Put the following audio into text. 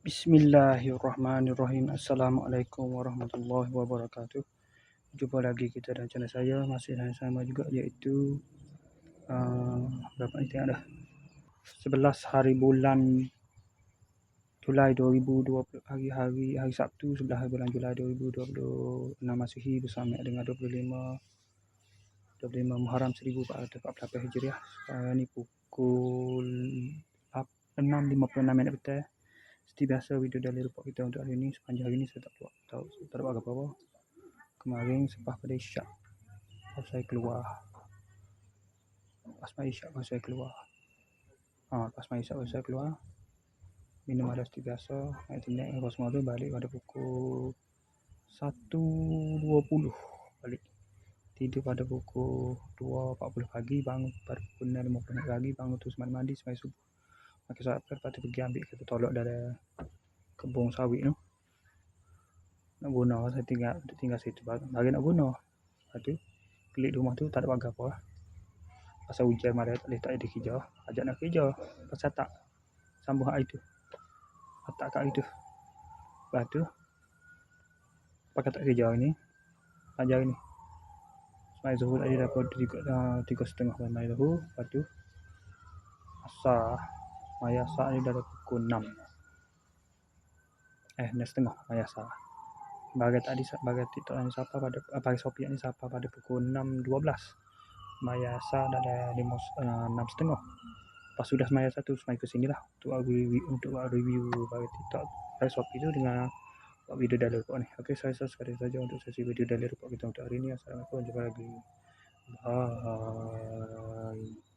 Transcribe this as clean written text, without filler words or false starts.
Bismillahirrahmanirrahim. Assalamualaikum warahmatullahi wabarakatuh. Jumpa lagi kita dan channel saya, masih yang sama juga, iaitu berapa ni tengok dah, 11 hari bulan Julai 2020, hari Sabtu 11 hari bulan Julai 2026 Masihi, bersama dengan 25 Muharram 1448 Hijriah. Sekarang ni pukul 6.56 petang. Seperti biasa, video daily report kita untuk hari ini. Sepanjang hari ini saya tak buat apa-apa. Kemarin selepas pada isyak baru saya keluar. Lepas main isyak baru saya keluar. Minum ada seperti biasa. Naik tinggal apa semua tu, balik pada pukul 1.20 balik. Tidur pada pukul 2.40 pagi, bangun pada pukul 6.50 pagi, bangun tu mandi sembahyang subuh. Maka saya lepas tu pergi ambil kereta tolak dari kebun sawit tu. Nak guna, saya tinggal situ bagi nak guna. Lepas tu pelik rumah tu tak ada pagar apa. Pasal hujan malam tak ada kerja. Ajak nak kerja pasal tak sambung hak itu. Tak kat itu. Lepas tu pakai tak kerja ni. Ajar ni. Semai Zuhur tadi dapat 3.30 Semai Zuhur. Lepas tu asar. Maya asar ni dah pukul 6. 6.30 Maya asar. Bagai TikTok ni siapa pada bagi Shopee ni siapa pada pukul 6.12. Maya asar dah ada 6.30. Pas sudah semaya satu, semaya ke sini lah untuk review bagi TikTok bagi Shopee tu dengan buat video daily report ni. Okey, saya sekali saja untuk sesi video daily report kita untuk hari ini. Assalamualaikum, jumpa lagi. Bye.